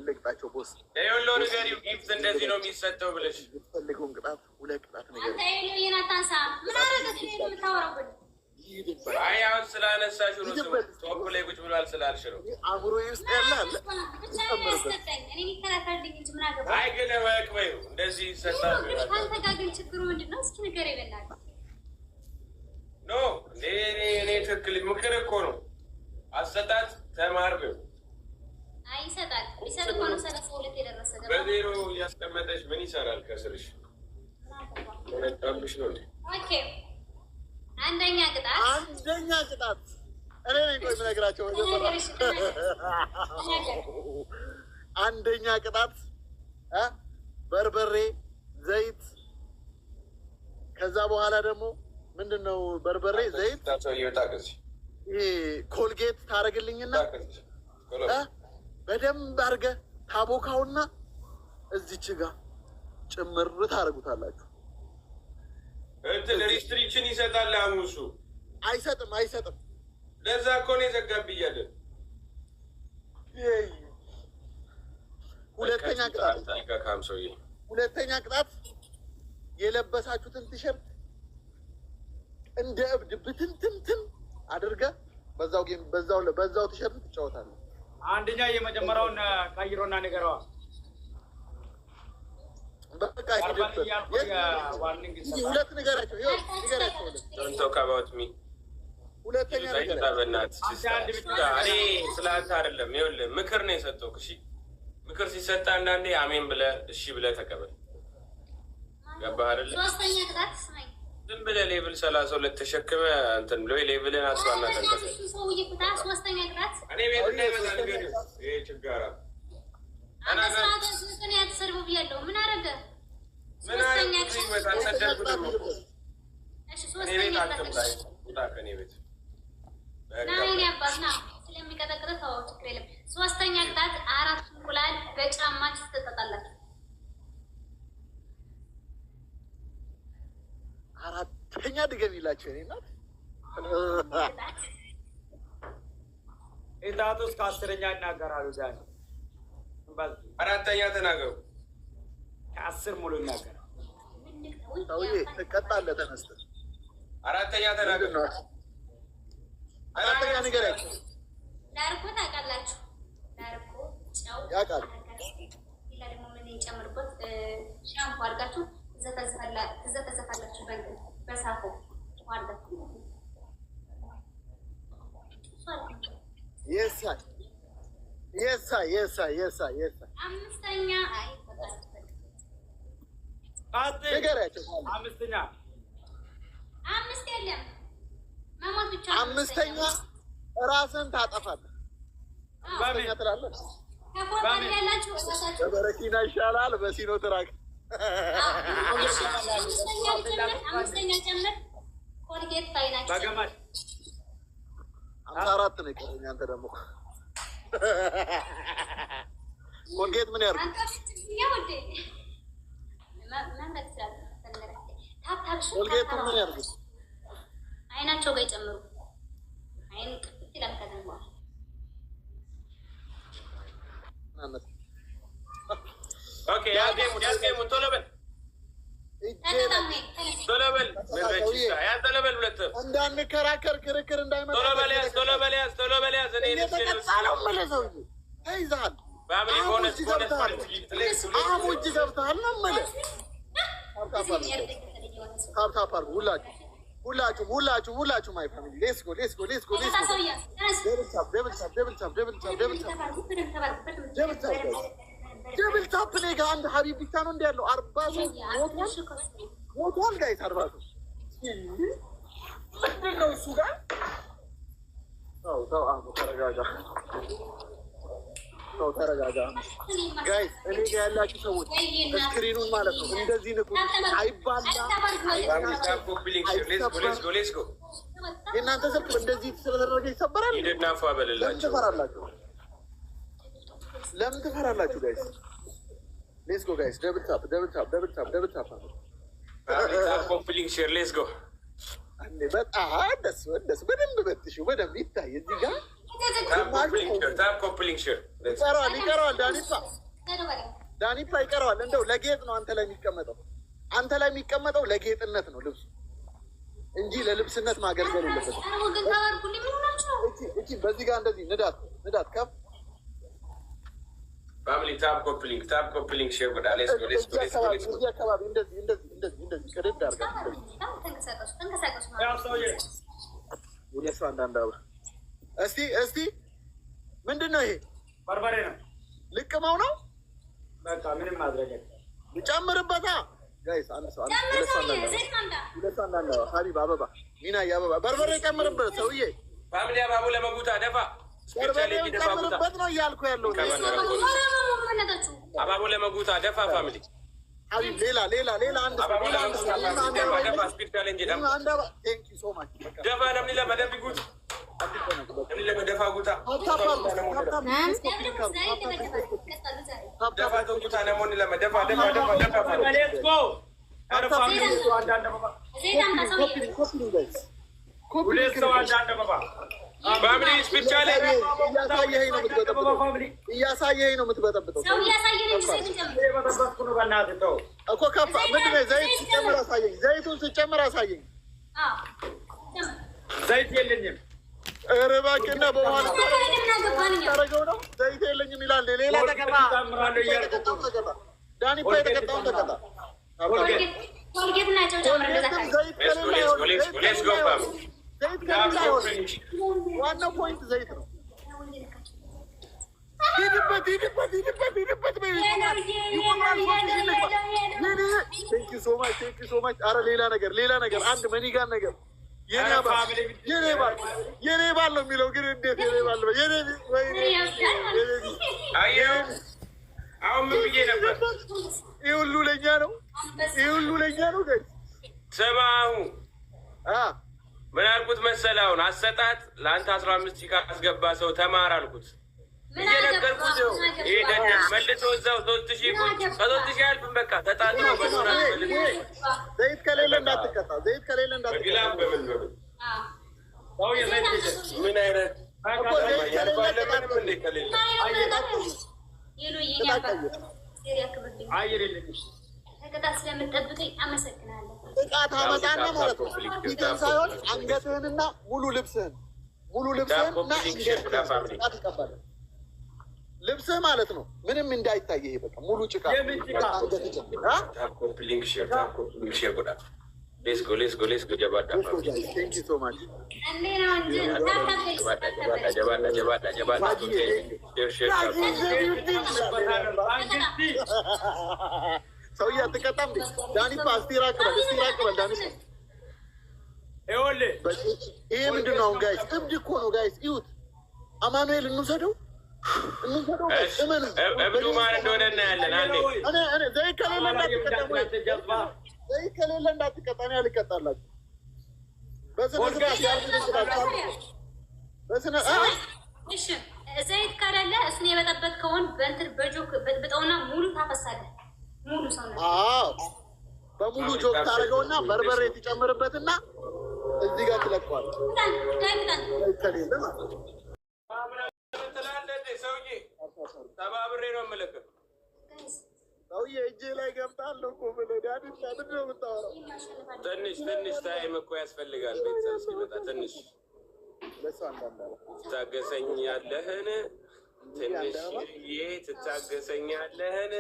ልቅጣቸው ቦስ ሁሉ ነገር ጊፍት እንደዚህ ነው የሚሰጠው ብለሽ የምትፈልገውን ቅጣት ሁለት ቅጣት ነገር አይ አሁን ስላነሳሽ ነው ቶፕ ላይ ቁጭ ብሏል ስላልሽ ነው አእምሮ ውስጥ ያለ አለ አይ ግን ወቅበዩ እንደዚህ ይሰጣል ታንተጋግል ችግሩ ምንድነው እስኪ ነገር ይበላል ኖ እኔ ትክክል ምክር እኮ ነው አሰጣት ተማር ነው አይሰጣል ይሰጥ እኮ ነው 32 የደረሰ ገባ በዜሮ ያስቀመጠሽ ምን ይሰራል ከስርሽ ለጣምሽ ነው ኦኬ አንደኛ ቅጣት እኔ ነኝ ቆይ ምነግራቸው አንደኛ ቅጣት በርበሬ ዘይት ከዛ በኋላ ደግሞ ምንድነው በርበሬ ዘይት ይሄ ኮልጌት ታረግልኝና በደንብ አድርገህ ታቦካውና እዚች ጋር ጭምር ታረጉታላችሁ እንትን ሪስትሪክሽን ይሰጣል አሙሱ አይሰጥም ለዛ እኮ ነው የዘጋብኛለን ሁለተኛ ቅጣት የለበሳችሁትን ቲሸርት እንደ እብድ ብትንትንትን አድርገህ በዛው ቲሸርት ትጫወታለህ አንደኛ የመጀመሪያውን ቀይሮና ንገረዋ በቃ ሁለት ንገራቸው ሁለተኛ እኔ ስላንተ አይደለም ይኸውልህ ምክር ነው የሰጠው እሺ ምክር ሲሰጥ አንዳንዴ አሜን ብለህ እሺ ብለህ ተቀበል ገባህ አይደለ ሶስተኛ ቅጣት ዝም ብለህ ሌብል 32 ተሸክመህ እንትን ብሎ ሌብልን አስዋና ተንቀሳቀስ ሶስተኛ ቅጣት እኔ ቤት እንዳይመጣ ነገር ይሄ ችግር ምን አረገ ሶስተኛ ቅጣት ተሰደድኩ እሺ ሶስተኛ ቅጣት ከኔ ቤት ናይኔ አባትና ስለሚቀጠቅጥ ተው ችግር የለም ሶስተኛ ቅጣት 4 እንቁላል በጫማችሁ ትጠጣላችሁ አራተኛ ድገሚላችሁ እኔ ናት ኢንታቱ እስከ 10ኛ ይናገራሉ ዛሬ አራተኛ ተናገሩ ከ10 ሙሉ ይናገራሉ ሰውዬ ትቀጣለህ ተነስተህ አራተኛ ተናገሩ አራተኛ ንገረኝ ዳርኮ ታውቃላችሁ ዳርኮ ጫው ያውቃል ይላ ደግሞ ምን እንጨምርበት ሻምፖ አድርጋችሁ ዘፈዘፋላችሁ በሳፎ ዋርዳችሁ የሳ አምስተኛ ንገራቸው አምስት የለም መሞት ብቻ አምስተኛ ራስን ታጠፋለህ ባለኛ ትላለህ ከፎርማል ያላችሁ በበረኪና ይሻላል በሲኖ ትራክ አምስተኛ ጨምር ኮልጌት ባይናችሁ 54 ነው የቀረኝ አንተ ደግሞ ኮልጌት ምን ያርግ ኮልጌት ምን ያርግ አይናቸው ጋር ይጨምሩ አይን ቅጥት ይላል ከደንባ ኦኬ ያልከኝ ቶሎ በል ሁለት እንዳንከራከር ክርክር እንዳይመጣ ቶሎ በል ያዝ እኔ ተይዘሃል አሁን እጅ ገብተሃል ነው የምልህ ታፕታፕ አድርጉ ሁላችሁም ማይ ፋሚሊ ሌትስ ጎ ደብል ታፕ እኔ ጋር አንድ ሀቢብ ብቻ ነው እንዲ ያለው 40 ሞቷል ጋይስ 40 ምንድን ነው እሱ ጋር ተረጋጋ ጋይስ እኔ ጋር ያላችሁ ሰዎች ስክሪኑን ማለት ነው እንደዚህ ንቁ አይባላ የእናንተ ስልክ እንደዚህ ስለተደረገ ይሰበራል ለምን ትፈራላችሁ ጋይስ ሌትስ ጎ ጋይስ ደብል ታፕ ኮምፕሊንግ ሼር ሌትስ ጎ በጣም ደስ በደንብ በትሹ በደንብ ይታይ እዚህ ጋር ይቀረዋል። ዳኒፓ ይቀረዋል። እንደው ለጌጥ ነው አንተ ላይ የሚቀመጠው። አንተ ላይ የሚቀመጠው ለጌጥነት ነው ልብሱ እንጂ ለልብስነት ማገልገል የለበትም። በዚህ ጋር እንደዚህ ንዳት ከፍ ፋሚሊ ታፕ ኮፕሊንግ ሼር ወዳለ እዚህ አካባቢ እንደዚህ ቅድድ አድርጋ አንዳንድ አብር እስቲ ምንድን ነው ይሄ? በርበሬ ነው። ልቅመው ነው። በቃ ምንም ማድረግ ጨምርበታ ጋይስ። ሀቢብ አበባ ሚና አበባ በርበሬ ጨምርበት ሰውዬ። ፋሚሊ አባቡ ለመጉታ ደፋ በርበሬ ጨምርበት ነው እያልኩ ያለው። አባቡ ለመጉታ ደፋ ፋሚሊ ሀቢብ ሌላ አንድ ደፋ ለምን ለመደብ ጉት ለመደፋ ጉታ ደፋ ጉታ ነሞን ለመደፋ ደፋ እያሳየኸኝ ነው የምትበጠብጠው እኮ። ከፋ ምንድን ነው? ዘይት ስጨምር አሳየኝ። ዘይቱን ስጨምር አሳየኝ። ዘይት የለኝም። ኧረ እባክህና በኋላ ታደርገው ነው። ዘይት የለኝም ይላል። ሌላ ተቀጣ። ዳኒፓ የተቀጣውን ተቀጣ። ዋናው ፖይንት ዘይት ነው። ሂድበት። ሶማች ኧረ ሌላ ነገር አንድ መኒጋን ነገር የኔ ባል ነው የሚለው ግን እንዴት የኔ ባል ነው? አሁን ምን ብዬ ነበር? ይህ ሁሉ ለእኛ ነው። ስማሁ ምን አልኩት መሰለህ? አሁን አሰጣት ለአንተ 15 ሺህ ካስገባ ሰው ተማር አልኩት። እየነገርኩት ነው። ይሄ ደደብ መልሶ እዛው 3000 ቁጭ ከ3000 አያልፍም። በቃ ተጣጥ ነው። ዘይት ከሌለ እንዳትቀጣ። ምን አይነት ጥቃት አመጣና ማለት ነው። ፊትህን ሳይሆን አንገትህንና ሙሉ ልብስህን እና ጥቃት ይቀባል። ልብስህ ማለት ነው ምንም እንዳይታይ። ይሄ በቃ ሙሉ ጭቃ ሰውዬ አትቀጣም። ዳኒፓ እስቲ ራቅ በል ዳኒፓ። ይሄ ምንድን ነው አሁን ጋይስ? እብድ እኮ ነው ጋይስ። ይሁት አማኑኤል እንውሰደው። እብዱ ማን እንደሆነ እናያለን። ዘይት ከሌለ እንዳትቀጣ። እኔ አልቀጣላችሁ። ዘይት ካላለ እሱን የበጠበጥከውን በእንትን በጆክ በጥብጠውና ሙሉ ታፈሳለህ። ሙሉ ሰው በሙሉ ጆክ ታደርገውና በርበሬ ትጨምርበትና እዚህ ጋር ትለቀዋለህ። ተባብሬ ነው የምልክህ። ሰውዬ እጄ ላይ ገብታለሁ እኮ ብለህ ዳኒፓ ምንድን ነው የምታወራው? ትንሽ ታይም እኮ ያስፈልጋል። ቤተሰብ ሲመጣ ትንሽ ትታገሰኛለህን? ትንሽዬ ትታገሰኛለህን?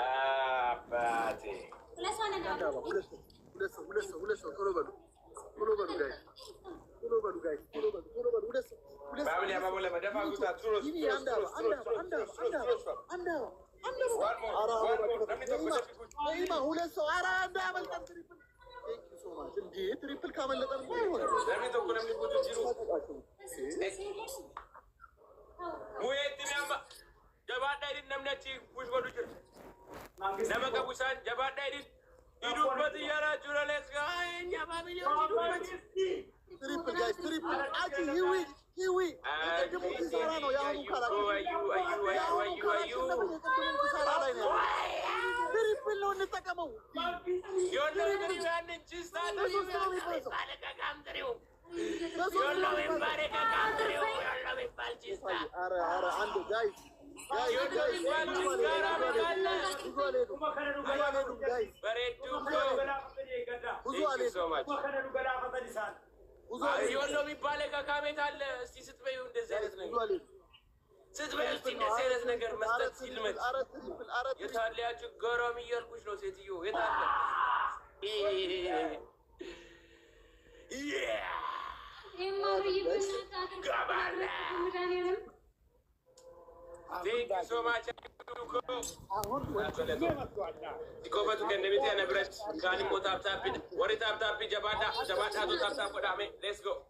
አባቴ ሁለት ሰው ቶሎ በሉ ጋይስ። ትሪፕል ካመለጠን ትሪፕል ጋይስ ትሪፕል ሂዊ ኪሳራ ነው። የአሁኑ ትሪፕል ነው እንጠቀመው። አንድ ጋይስ የወሎ የሚባል ከካሜት አለ። እስቲ ስትበዩ እንደዚህ አይነት ነገር ስትበዩ እስቲ እንደዚህ አይነት ነገር መስጠት ሲልመድ የታለ ያችሁ ገረም እያልኩሽ ነው ሴትዮ የታለ Dikobatu kendemiti anabret kani mo tap tapin wari tap tapi jabada to tap tap kodame let's go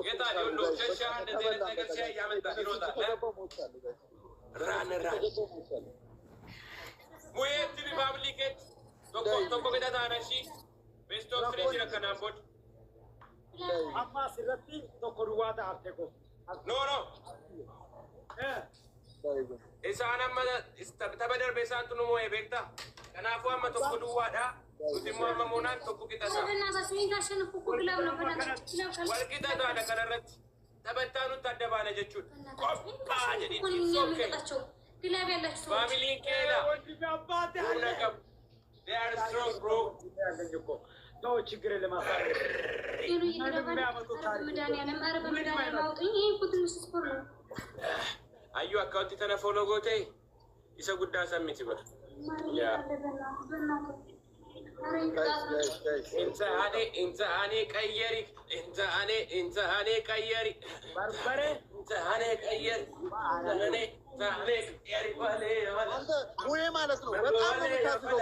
yeta yondo shasha ndeze ndege sia yamenta irota run muye tv public toko beta tanashi best of 3 jira kanambot amma sirati toko ruwada apteko no Isaan amma tabadar beesaan tunu moo beekta kanaafuu amma tokko duwwaadha nuti immoo amma moonaan tokko qixata wal qixataadha kanarratti taphattaa nutti adda baana jechuudha qophaa jedhiin faamiliin keedha humna qabu they are strong bro ነው ችግር ለማሳየት Ayyu akkaunti tana follow goote isa guddaa sammiti bar inta ane qayyari barbare inta ane qayyari bale አንተ ሙዬ ማለት ነው በጣም ነው የምታስበው